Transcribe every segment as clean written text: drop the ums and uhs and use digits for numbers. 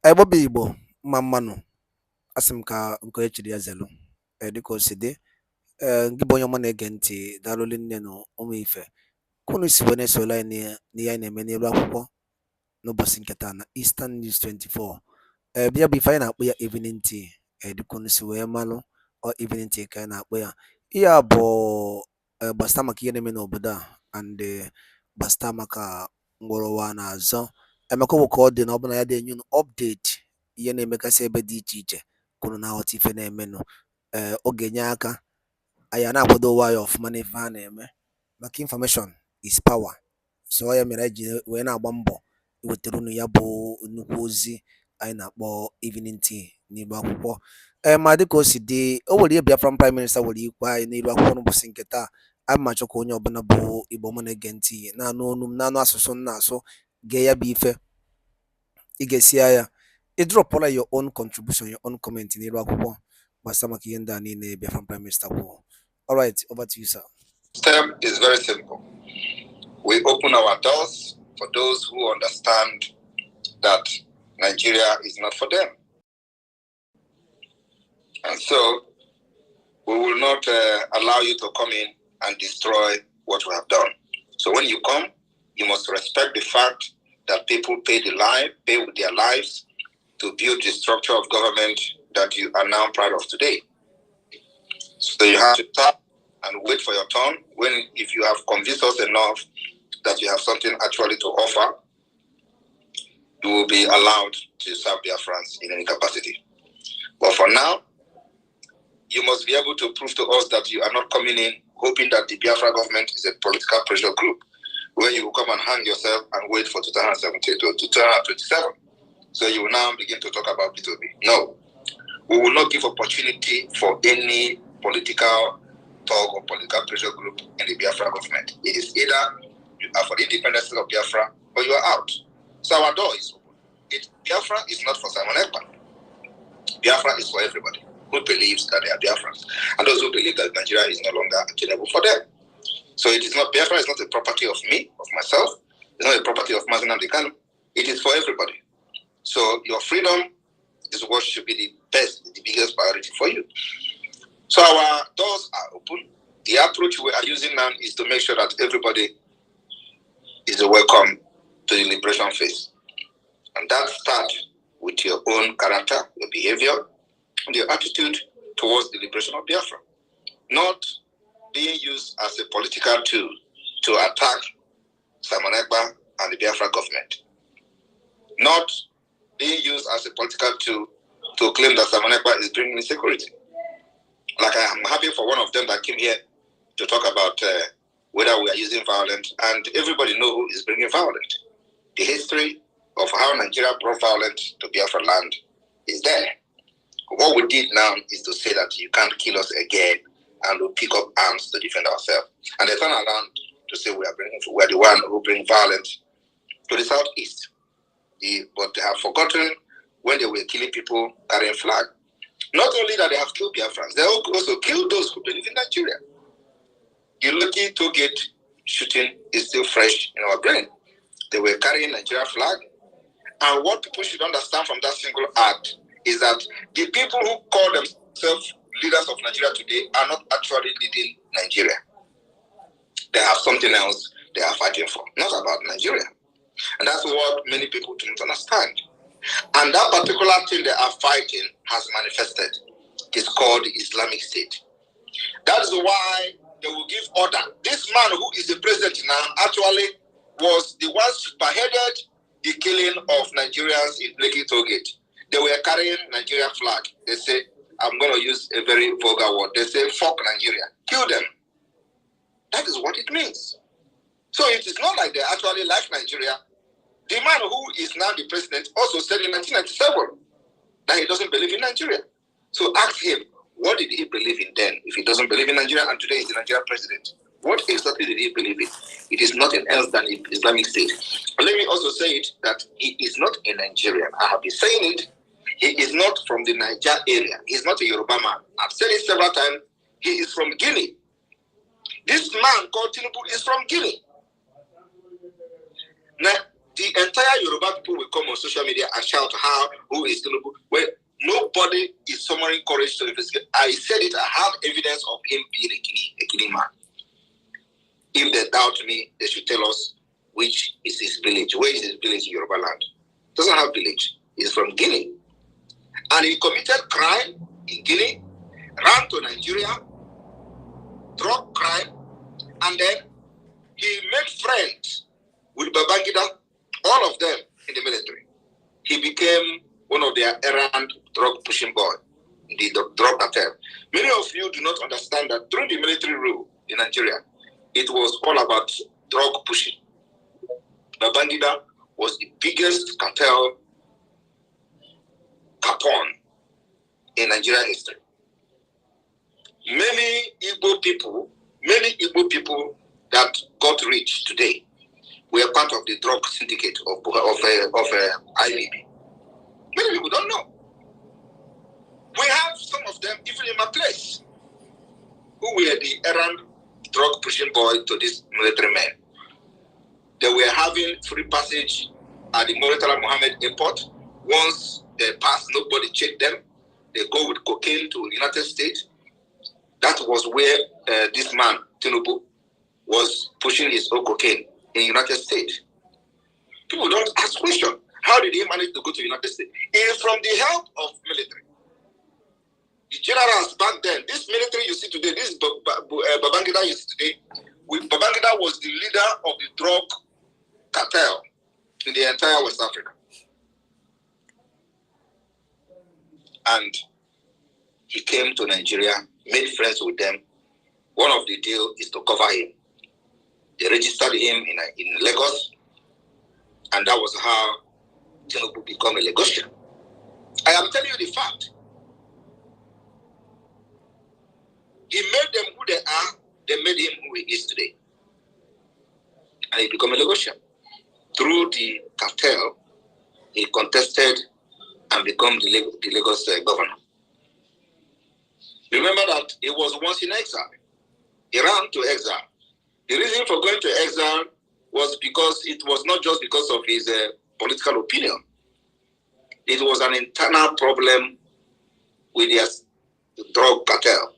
Ebobi Igbo Mamanu asimka nko echiri ya zelu dịka o si dị gị bụ onye ọma na-ege ntị daalụ nne na ụmụ ife kunu si wee na-esola anyị n'ihe anyị na-eme n'elu akwụkwọ n'ụbọchị nke taa na Eastern News 24 bịa bụ ife anyị na-akpọ ya evening tea dịka unu si wee malụ ọ evening tea ka anyị na-akpọ ya ihe a bụ gbasịta maka ihe na-eme n'obodo a and gbasịta maka ngwụrụwa na-azọ emeka bụ ka ọ dị na ọbụla ya dị enye update ihe na-emegasị ebe dị iche iche kwuru na aghọta ife na-emenụ ọ ga-enye aka anyị na-akwado ụwa ya ọfụma n'ife ha na-eme maka information is power so ya mere anyị ji wee na-agba mbọ iwetara unu ya bụ nnukwu ozi anyị na-akpọ evening tea n'elu akwụkwọ ma dịka o si dị o nwere ihe Biafra prime minister nwere ikwe anyị n'elu akwụkwọ n'ụbọchị nke taa a ma chọkwa onye ọbụla bụ Igbo ọma na-ege ntị na-anụ olu m na-anụ asụsụ m na-asụ gee ya bụ ife ị ga-esi ya ịdrọpụla your own contribution, your own comment n'elu akwụkwọ gbasara maka ihe ndị a niile Biafra prime minister kwuo. All right, over to you, sir. Step is very simple. We open our doors for those who understand that Nigeria is not for them. And so we will not allow you to come in and destroy what we have done. So when you come, you must respect the fact that people pay with their lives to build the structure of government that you are now proud of today. So you have to stop and wait for your turn. If you have convinced us enough that you have something actually to offer, you will be allowed to serve Biafrans in any capacity. But for now, you must be able to prove to us that you are not coming in hoping that the Biafra government is a political pressure group, where you will come and hang yourself and wait for 2017 to 2027. So you will now begin to talk about B2B. No, we will not give opportunity for any political talk or political pressure group in the Biafra government. It is either you are for the independence of Biafra or you are out. So our door is open. Biafra is not for Simon Ekpa. Biafra is for everybody who believes that they are Biafrans and those who believe that Nigeria is no longer attainable for them. So it is not, Biafra is not a property of me, of myself. It's not a property of Mazen Amdekano. It is for everybody. So your freedom is what should be the biggest priority for you. So our doors are open. The approach we are using now is to make sure that everybody is welcome to the liberation phase. And that starts with your own character, your behavior, and your attitude towards the liberation of Biafra. Not being used as a political tool to attack Simon Ekpa and the Biafra government. Not being used as a political tool to claim that Simon Ekpa is bringing insecurity. Like I am happy for one of them that came here to talk about whether we are using violence, and everybody knows who is bringing violence. The history of how Nigeria brought violence to Biafra land is there. What we did now is to say that you can't kill us again, and we'll pick up arms to defend ourselves. And they turn around to say we are the one who bring violence to the southeast. But they have forgotten when they were killing people carrying flag. Not only that they have killed Biafrans, they also killed those who believe in Nigeria. The lucky Togate shooting is still fresh in our brain. They were carrying Nigeria flag. And what people should understand from that single act is that the people who call themselves leaders of Nigeria today are not actually leading Nigeria. They have something else they are fighting for, not about Nigeria. And that's what many people don't understand. And that particular thing they are fighting has manifested. It's called the Islamic State. That is why they will give order. This man who is the president now actually was the one spearheaded the killing of Nigerians in Lekki Tollgate. They were carrying Nigeria flag. They say, I'm going to use a very vulgar word. They say, fuck Nigeria. Kill them. That is what it means. So it is not like they actually like Nigeria. The man who is now the president also said in 1997 that he doesn't believe in Nigeria. So ask him, what did he believe in then if he doesn't believe in Nigeria and today he's the Nigerian president? What exactly did he believe in? It is nothing else than the Islamic State. But let me also say it that he is not a Nigerian. I have been saying it. He is not from the Niger area. He's not a Yoruba man. I've said it several times. He is from Guinea. This man called Tinubu is from Guinea. Now, the entire Yoruba people will come on social media and shout who is Tinubu. Well, nobody is summoning courage to investigate. I said it, I have evidence of him being a Guinea man. If they doubt me, they should tell us which is his village. Where is his village in Yoruba land? Doesn't have village. He's from Guinea. And he committed crime in Guinea, ran to Nigeria, drug crime, and then he made friends with Babangida, all of them in the military. He became one of their errant drug pushing boy in the drug cartel. Many of you do not understand that during the military rule in Nigeria, it was all about drug pushing. Babangida was the biggest cartel capon in Nigerian history. Many Igbo people that got rich today were part of the drug syndicate of IBB. Many people don't know. We have some of them even in my place who were the errand drug pushing boy to this military men. They were having free passage at the Murtala Mohammed airport. Once they pass, nobody checked them. They go with cocaine to the United States. That was where this man, Tinubu, was pushing his own cocaine in the United States. People don't ask questions. How did he manage to go to the United States? It is from the help of military. The generals back then, this military you see today, this Babangida you see today, Babangida was the leader of the drug cartel in the entire West Africa. And he came to Nigeria, made friends with them. One of the deals is to cover him. They registered him in Lagos, and that was how Tinubu became a Lagosian. I am telling you the fact. He made them who they are, they made him who he is today. And he became a Lagosian. Through the cartel, he contested and became the Lagos governor. Remember that he was once in exile. He ran to exile. The reason for going to exile was because it was not just because of his political opinion. It was an internal problem with the drug cartel,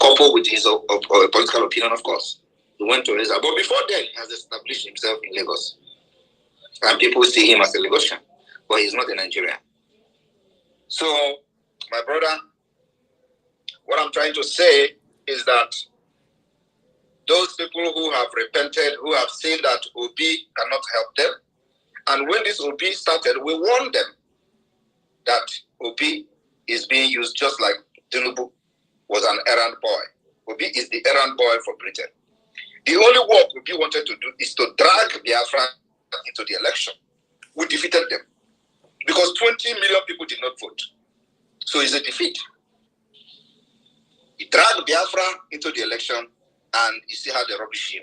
coupled with his political opinion, of course. He went to exile. But before then, he has established himself in Lagos. And people see him as a Lagosian, but he's not a Nigerian. So, my brother, what I'm trying to say is that those people who have repented, who have seen that Obi cannot help them, and when this Obi started, we warned them that Obi is being used just like Tinubu was an errand boy. Obi is the errand boy for Britain. The only work Obi wanted to do is to drag Biafra into the election. We defeated them because 20 million people did not vote. So it's a defeat. He dragged Biafra into the election, and you see how they rubbish him.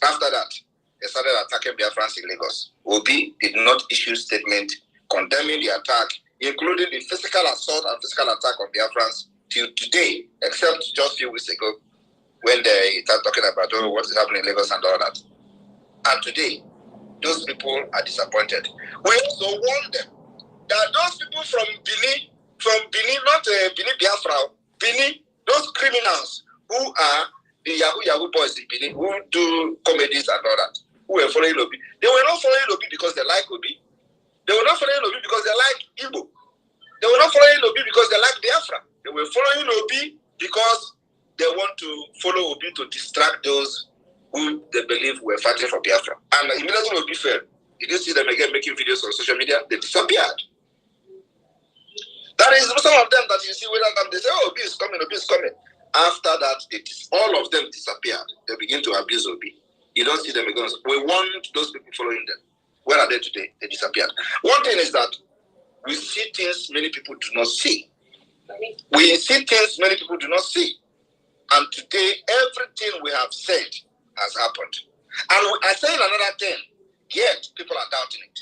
After that, they started attacking Biafrans in Lagos. Obi did not issue statement condemning the attack, including the physical assault and physical attack on Biafrans till today, except just a few weeks ago when they started talking about what is happening in Lagos and all that. And today, those people are disappointed. We also warned them that those people from Benin, not Benin Biafra, Benin, those criminals who are the Yahoo boys in Benin, who do comedies and all that, who were following Obi, they were not following Obi because they like Obi. They were not following Obi because they like Igbo. They were not following Obi because they like Biafra. They were following Obi because they want to follow Obi to distract those who they believe were fighting for Biafra. And immediately Obi fell. You didn't see them again making videos on social media. They disappeared. That is some of them that you see with them. They say, oh, Obi is coming, Obi is coming. After that, all of them disappeared. They begin to abuse Obi. You don't see them again. We want those people following them. Where are they today? They disappeared. One thing is that we see things many people do not see. We see things many people do not see. And today, everything we have said has happened. And we are saying another thing, yet people are doubting it.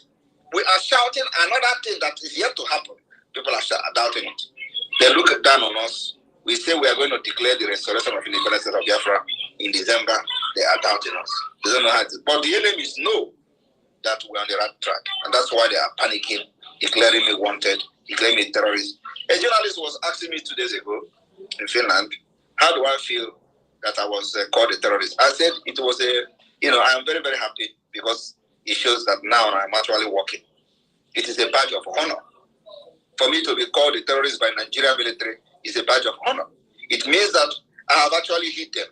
We are shouting another thing that is yet to happen. People are doubting it. They look down on us. We say we are going to declare the restoration of independence of Biafra in December. They are doubting us. They don't know how to. But the enemies know that we're on the right track. And that's why they are panicking, declaring me wanted, declaring me terrorist. A journalist was asking me 2 days ago in Finland, how do I feel that I was called a terrorist? I said it was I am very, very happy because it shows that now I'm actually working. It is a badge of honor. For me to be called a terrorist by Nigerian military is a badge of honor. It means that I have actually hit them.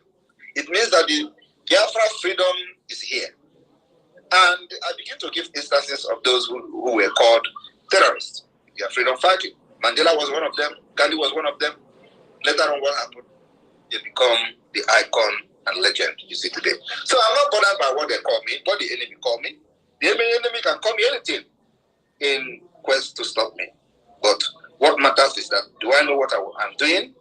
It means that the biafra freedom is here. And I begin to give instances of those who were called terrorists. They are freedom fighting. Mandela was one of them. Gandhi was one of them. Later on, what happened? They become the icon and legend you see today. So I'm not bothered by what they call me, what the enemy call me. The enemy can call me anything in quest to stop me. But what matters is that, do I know what I'm doing?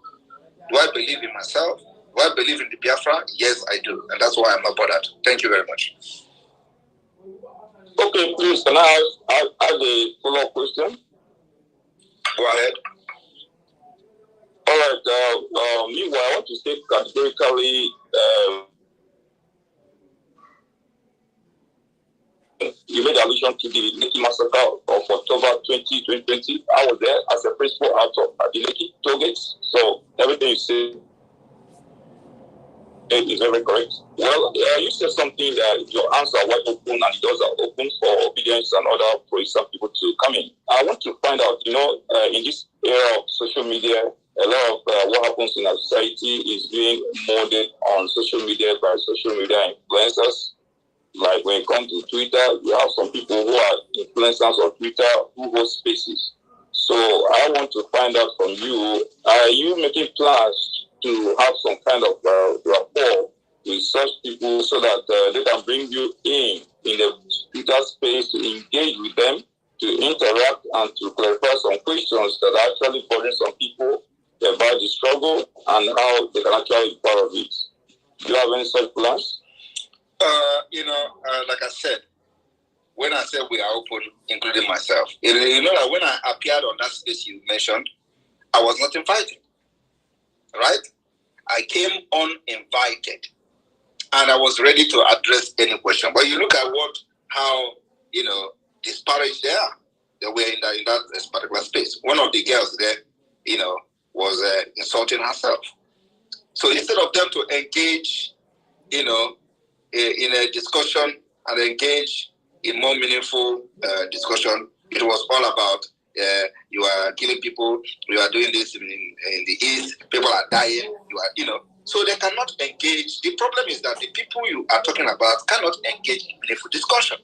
Do I believe in myself? Do I believe in the Biafra? Yes, I do. And that's why I'm not bothered. Thank you very much. Okay, please, can I ask a follow-up question? Go ahead. All right. Meanwhile, I want to state categorically, you made allusion to the Lekki massacre of October 2020. I was there as a principal out at the Lekki toll gates. So everything you say is very correct. Well, you said something that your hands are wide open and the doors are open for obedience and other pro-Islam people to come in. I want to find out, in this era of social media, a lot of what happens in our society is being molded on social media by social media influencers. Like when it comes to Twitter, you have some people who are influencers on Twitter who host spaces. So I want to find out from you, are you making plans to have some kind of rapport with such people so that they can bring you in the Twitter space to engage with them, to interact and to clarify some questions that are actually bothering some people about the struggle and how they can actually be part of it? Do you have any such plans? Like I said, when I said we are open, including myself, that when I appeared on that space you mentioned, I was not invited, right? I came uninvited, and I was ready to address any question. But you look at how disparaged they are. They were in that particular space. One of the girls there, was insulting herself. So instead of them to engage, in a discussion and engage in more meaningful discussion, it was all about you are killing people, you are doing this in the East, people are dying, so they cannot engage. The problem is that the people you are talking about cannot engage in meaningful discussion.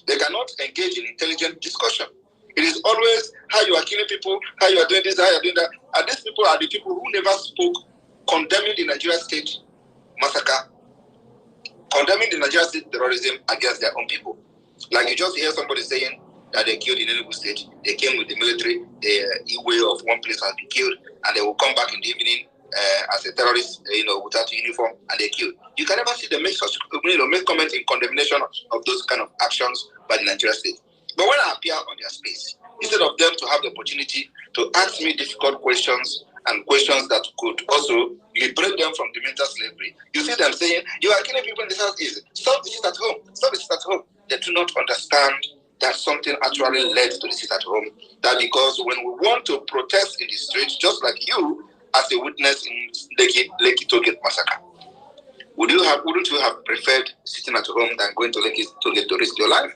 They cannot engage in intelligent discussion. It is always how you are killing people, how you are doing this, how you are doing that. And these people are the people who never spoke condemning the Nigerian state massacre, condemning the Nigerian state terrorism against their own people. Like you just hear somebody saying that they killed in Enugu state, they came with the military, the way of one place has been killed, and they will come back in the evening as a terrorist, without a uniform, and they killed. You can never see them make comments in condemnation of those kind of actions by the Nigerian state. But when I appear on their space, instead of them to have the opportunity to ask me difficult questions and questions that could also liberate them from the mental slavery, you see them saying, you are killing people in the Southeast, stop the sit at home, stop the sit at home. They do not understand that something actually led to the sit at home. That because when we want to protest in the streets, just like you, as a witness in Lekki Tollgate massacre, wouldn't you have preferred sitting at home than going to Lekki Tollgate to risk your life?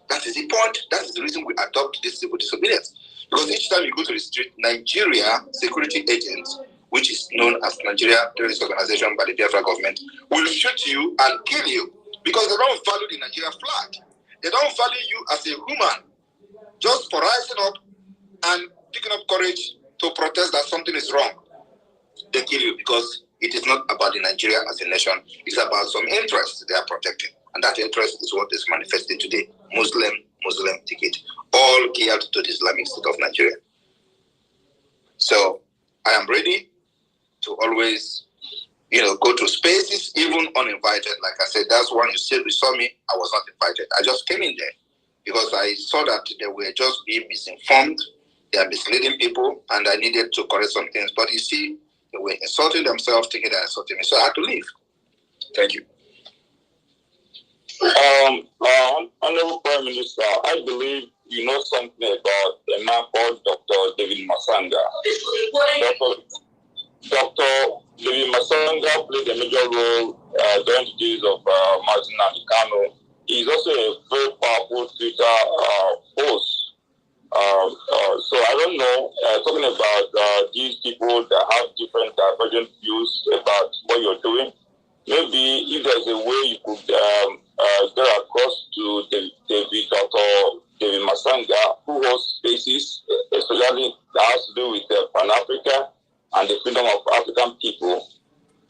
That is the point. That is the reason we adopt this civil disobedience. Because each time you go to the street, Nigeria security agents, which is known as Nigeria Terrorist Organization by the Biafra government, will shoot you and kill you because they don't value the Nigerian flag. They don't value you as a human, just for rising up and picking up courage to protest that something is wrong. They kill you because it is not about the Nigeria as a nation. It's about some interests they are protecting. And that interest is what is manifesting today. Muslim ticket, all geared to the Islamic State of Nigeria. So I am ready to always, go to spaces, even uninvited. Like I said, that's when you saw me, I was not invited. I just came in there because I saw that they were just being misinformed. They are misleading people, and I needed to correct some things. But you see, they were insulting themselves, thinking they are insulting me. So I had to leave. Thank you. Honorable Prime Minister, I believe you know something about a man called Dr. David Masanga. Dr. David Masanga played a major role during the days of Martin Kano. He's also a very powerful Twitter host. So I don't know, talking about these people that have different divergent views about what you're doing, maybe if there's a way you could get across to Dr. David Masanga, who hosts spaces, especially that has to do with Pan-Africa and the freedom of African people.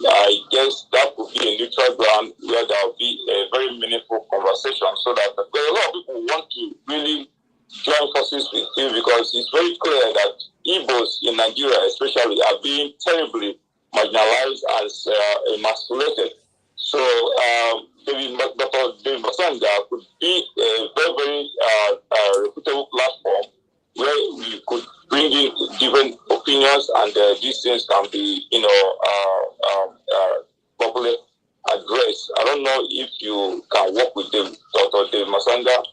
I guess that would be a neutral ground where there will be a very meaningful conversation, so that a lot of people want to really join forces with you, because it's very clear that Igbos in Nigeria especially are being terribly marginalized and emasculated. So Dr. David Masanga could be a very, very reputable platform where we could bring in different opinions, and these things can be, properly addressed. I don't know if you can work with Dr. David Masanga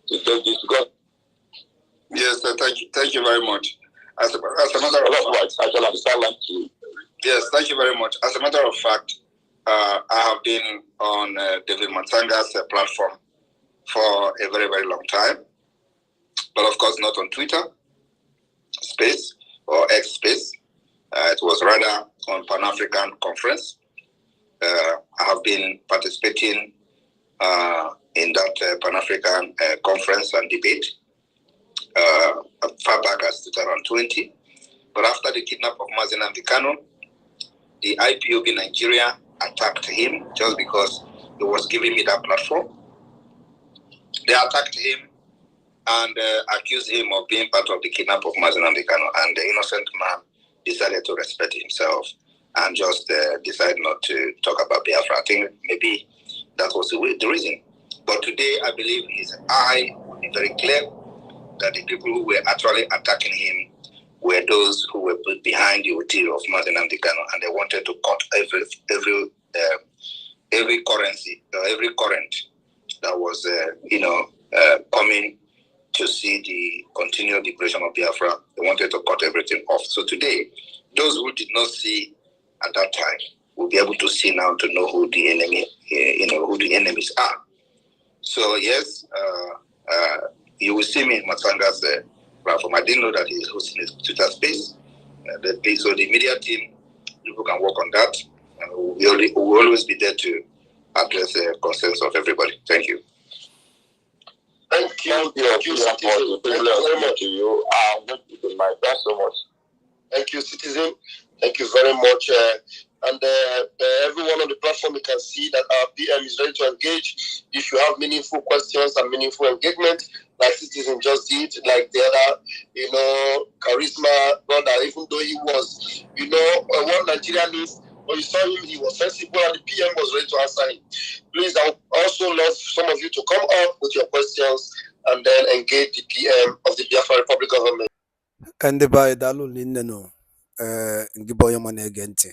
to get this, because yes, thank you very much. As a matter of fact, yes, thank you very much. As a matter of fact, I have been on David Masanga's platform for a very, very long time, but of course not on Twitter space or X space. It was rather on Pan-African conference. I have been participating in that Pan-African conference and debate far back as 2020. But after the kidnap of Mazen Kano, the IPOB Nigeria attacked him just because he was giving me that platform. They attacked him and accused him of being part of the kidnap of Mazen Kano, and the innocent man decided to respect himself and just decide not to talk about Biafra. I think maybe that was the reason. But today, I believe his eye will be very clear that the people who were actually attacking him were those who were put behind the ordeal of Mazen Kano, and they wanted to cut every currency, every current that was, coming to see the continued liberation of Biafra. They wanted to cut everything off. So today, those who did not see at that time will be able to see now, to know who the enemy, who the enemies are. So yes, you will see me in Masanga's platform. I didn't know that he's hosting his Twitter space. So the media team, people can work on that. We will always be there to address the concerns of everybody. Thank you. Thank you. Thank you, Citizen. Thank you very much. Thanks so much. Thank you, Citizen. Thank you very much. And everyone on the platform, you can see that our PM is ready to engage. If you have meaningful questions and meaningful engagement, like Citizen just did, like the other, charisma brother, even though he was, one Nigerian is, but you saw him, he was sensible, and the PM was ready to answer him. Please, I would also love some of you to come up with your questions and then engage the PM of the Biafra Republic government. Ndị be anyị daalụ nne nụ ngị bụ onye ọma na-ege ntị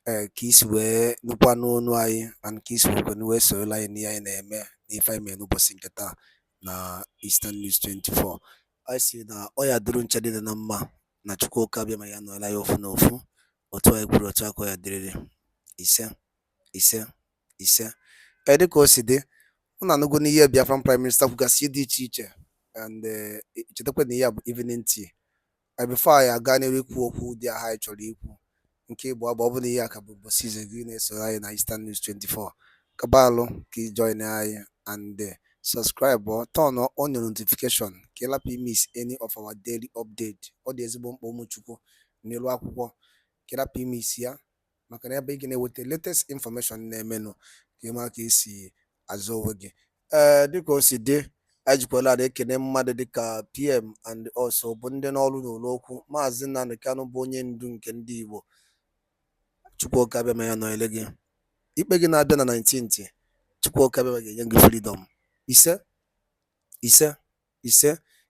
ka isi wee nụkwa n'onu anyị and ka isi wee sorola anyị n'ihe anyị na-eme n'ife anyị mere n'ụbọchị nke taa na Eastern News 24. anyị si na ọ ya dịrị nche dị na mma na Chukwuka bịa ma ya nọọla ya ofu n'ofu, otu anyị kwuru otu aka ya dịrịrị. Ise dịka o si dị, ọ na-anụgo n'ihe Biafran Prime Minister kwugasị dị iche iche, and chetakwa na ihe a bụ evening tea. Before anyị aga n'ihu ikwu okwu dị aha anyị chọrọ ikwu nke Igbo agba, ọ bụ na ihe a ka bụ ụbọchị ize gị na-esoro anyị na Eastern News 24, kabalụ ka ị join anyị and subscribe or turn on your notification ka ị lapụ miss any of our daily update. Ọ dị ezigbo mkpa ụmụchukwu n'elu akwụkwọ ka ị lapụ miss ya, maka na ebe ị ga-enweta latest information na-emenụ ka ị mara ka esi azụ onwe gị. Dịka o si dị, ejikwala ada ekene mmadụ dịka PM and also bụ ndị n'ọrụ n'ụlọ okwu. Maazị Nnamdi Kanu bụ onye ndu nke ndị Igbo. Chukwuka bịa ma ya nọnyere gị. Ikpe gị na-abịa na 19th, Chukwuka bịa ga-enye gị freedom. Ise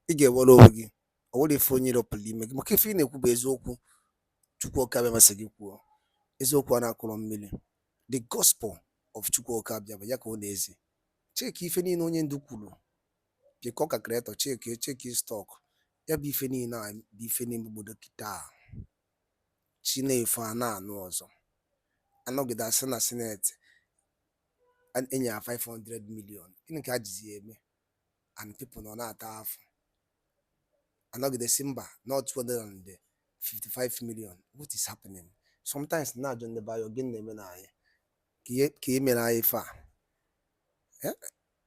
ị ga-ewere onwe gị, ọ nwere ife onye ịrọpụrụ ime gị, maka ife ị na-ekwu bụ eziokwu. Chukwuka bịa masị gị kwuo eziokwu a na-akụrọ mmiri. The gospel of Chukwuka bịa ya ka ọ na-ezi. cheki ife niile onye ndu kwuru, pịkọ calculator, cheki stock, ya bụ ife niile a bụ ife n'ime obodo kịta chi na-efe a na-anụ ọzọ. Anọgide asị na senate enye ya 500 million, gịnị ka a jizi eme? And people nọ na-ata afọ. Anọgide si mba not 255 million. What is happening? Sometimes na-ajụ ndị bayo gịnị na-eme na anyị ka e mere anyị fa.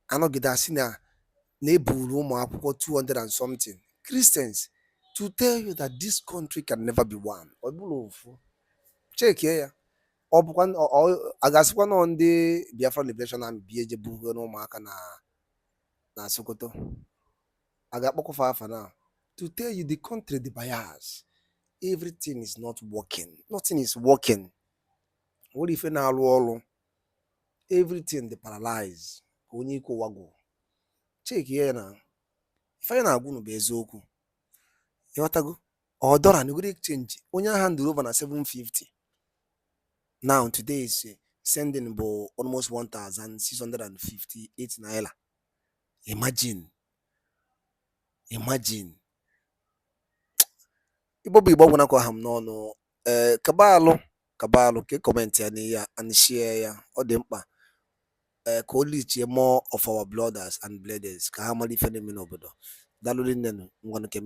Anọgide asị na-eburu ụmụ akwụkwọ 200 and something Christians to tell you that this country can never be one. Ọ bụrụ ofu, chekie ya. Ọ bụkwa a ga-asịkwa nọ ndị Biafra Liberation Army bi eje bugo n'ụmụaka na Sokoto, a ga-akpọkọfa afa na to tell you the country, the bias, everything is not working, nothing is working. Nwere ife na-alụ ọrụ, everything dey paralyzed ka onye ike ụwa gwụ. Cheki ya na ife anyị na-agwụ bụ eziokwu. Ịghọtago? $1 na exchange onye agha nduru over na 750. Now today is sending bụ almost 1,658 naira. Imagine. Igbo bụ Igbo gwụna ka ọha m n'ọnụ. Kabalụ ka kọmentị ya n'ihe and share ya, ọ dị mkpa ka o lichie more of our blooders and bleeders ka ha mara ife na-eme n'obodo. Daalụ rinne ngwanụ ka